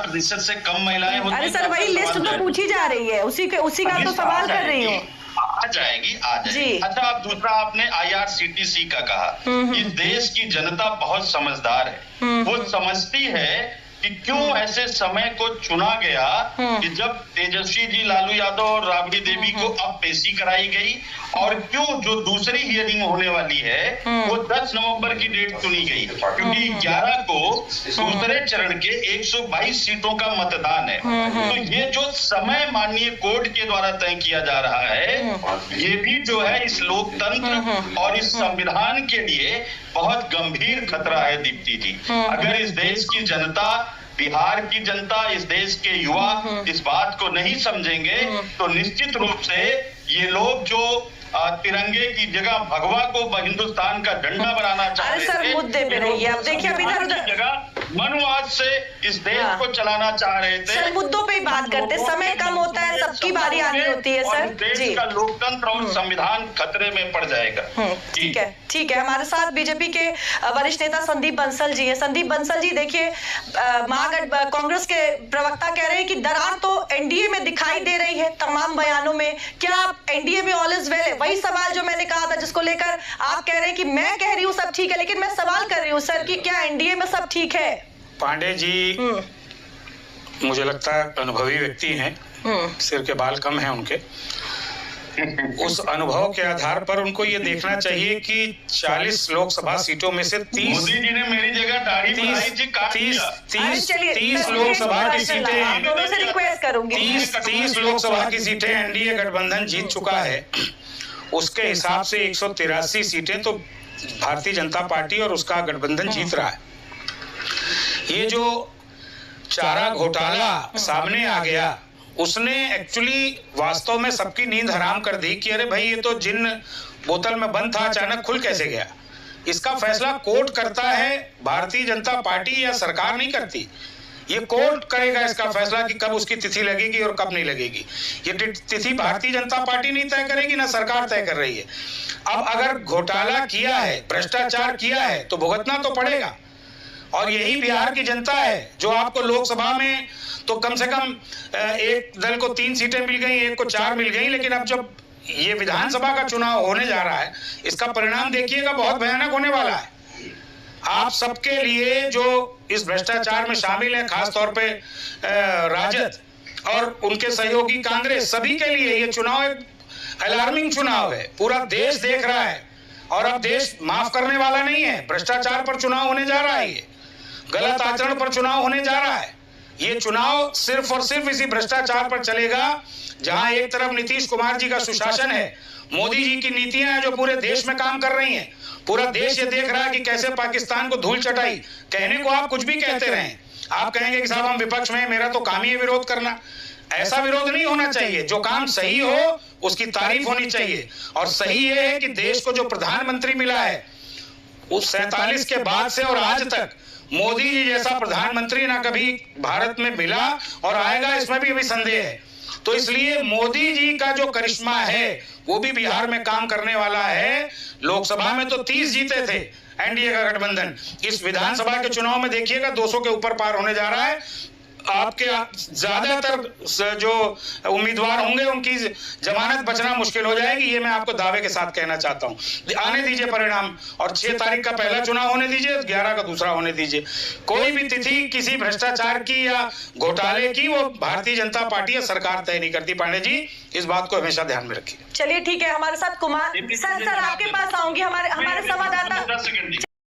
50% से कम महिलाएं होती हैं। अरे सर, वही लिस्ट तो पूछी जा रही है, उसी का तो सवाल कर रही हूँ। आ जाएगी। अच्छा, आप दूसरा आपने IRCTC का कहा। इस देश की जनता बहुत समझदार है। वो समझती है कि क्यों ऐसे समय को चुना गया कि जब तेजस्वी जी, लालू यादव और राबड़ी देवी को अब पेशी कराई गई, और क्यों जो दूसरी हियरिंग होने वाली है वो 10 नवंबर की डेट चुनी गई, क्योंकि 11 को दूसरे चरण के 122 सीटों का मतदान है। तो ये जो समय माननीय कोर्ट के द्वारा तय किया जा रहा है, ये भी जो है इस लोकतंत्र और इस संविधान के लिए बहुत गंभीर खतरा है। दीप्ति जी, अगर इस देश की जनता, बिहार की जनता, इस देश के युवा इस बात को नहीं समझेंगे तो निश्चित रूप से ये लोग जो तिरंगे की जगह भगवा को हिंदुस्तान का झंडा बनाना चाहते थे, सर मुद्दे पे रहिए। अब देखिए, अभी जगह मनुवाद से इस देश को चलाना चाह रहे थे। सर मुद्दों पे ही बात करते, समय कम होता है, सबकी बारी आनी होती है सर। देश का लोकतंत्र और संविधान खतरे में पड़ जाएगा। ठीक है, ठीक है। हमारे साथ बीजेपी के वरिष्ठ नेता संदीप बंसल जी हैं। संदीप बंसल जी, देखिए, कांग्रेस के प्रवक्ता कह रहे हैं कि दरार तो एनडीए में दिखाई दे रही है तमाम बयानों में। क्या एनडीए में ऑल इज वेल है? वही सवाल जो मैंने कहा था, जिसको लेकर आप कह रहे हैं कि मैं कह रही हूँ सब ठीक है, लेकिन मैं सवाल कर रही हूँ सर कि क्या एनडीए में सब ठीक है? पांडे जी मुझे लगता है अनुभवी व्यक्ति हैं, सिर के बाल कम हैं उनके। उस अनुभव के आधार पर उनको ये देखना चाहिए कि 40 लोकसभा सीटों में से 30 मोदी जी ने मेरी जगह दाढ़ी बनाई थी, 30 लोकसभा की सीटें, दोनों से रिक्वेस्ट करूंगी। 30 लोकसभा की सीटें एनडीए गठबंधन जीत चुका है। उसके हिसाब से 183 सीटें तो भारतीय जनता पार्टी और उसका गठबंधन जीत रहा है। ये जो चारा घोटाला सामने आ गया, उसने एक्चुअली वास्तव में सबकी नींद हराम कर दी कि अरे भाई, ये तो जिन बोतल में बंद था अचानक खुल कैसे गया। इसका फैसला कोर्ट करता है, भारतीय जनता पार्टी या सरकार नहीं करती। ये कोर्ट करेगा इसका फैसला कि कब उसकी तिथि लगेगी और कब नहीं लगेगी। ये तिथि भारतीय जनता पार्टी नहीं तय करेगी, ना सरकार तय कर रही है। अब अगर घोटाला किया है, भ्रष्टाचार किया है, तो भुगतना तो पड़ेगा। और यही बिहार की जनता है जो आपको लोकसभा में तो कम से कम एक दल को 3 सीटें मिल गई, एक को 4 मिल गई, लेकिन अब जब ये विधानसभा का चुनाव होने जा रहा है, इसका परिणाम देखिएगा, बहुत भयानक होने वाला है। आप सबके लिए जो इस भ्रष्टाचार में शामिल है, खासतौर पे राजद और उनके सहयोगी कांग्रेस, सभी के लिए ये चुनाव एक अलार्मिंग चुनाव है। पूरा देश देख रहा है और अब देश माफ करने वाला नहीं है। भ्रष्टाचार पर चुनाव होने जा रहा है, ये गलत आचरण पर चुनाव होने जा रहा है। ये चुनाव सिर्फ और सिर्फ इसी भ्रष्टाचार पर चलेगा। जहां एक तरफ नीतीश कुमार जी का सुशासन है, मोदी जी की नीतियां हैं जो पूरे देश में काम कर रही हैं। पूरा देश ये देख रहा है कि कैसे पाकिस्तान को धूल चटाई। कहने को आप कुछ भी कहते रहें, आप कहेंगे कि साहब हम विपक्ष में, मेरा तो काम ही है विरोध करना। ऐसा विरोध नहीं होना चाहिए। जो काम सही हो उसकी तारीफ होनी चाहिए। और सही ये है कि देश को जो प्रधानमंत्री मिला है, उस 47 के बाद से और आज तक मोदी जी जैसा प्रधानमंत्री ना कभी भारत में मिला और आएगा, इसमें भी अभी संदेह है। तो इसलिए मोदी जी का जो करिश्मा है वो भी बिहार में काम करने वाला है। लोकसभा में तो 30 जीते थे एनडीए का गठबंधन, इस विधानसभा के चुनाव में देखिएगा 200 के ऊपर पार होने जा रहा है। आपके ज्यादातर जो उम्मीदवार होंगे उनकी जमानत बचना मुश्किल हो जाएगी, ये मैं आपको दावे के साथ कहना चाहता हूं। आने दीजिए परिणाम, और 6 तारीख का पहला चुनाव होने दीजिए, 11 का दूसरा होने दीजिए। कोई भी तिथि किसी भ्रष्टाचार की या घोटाले की वो भारतीय जनता पार्टी या सरकार तय नहीं करती। पांडे जी, इस बात को हमेशा ध्यान में रखिए। चलिए ठीक है, हमारे साथ कुमार सर आपके पास आऊंगी। हमारे संवाददाता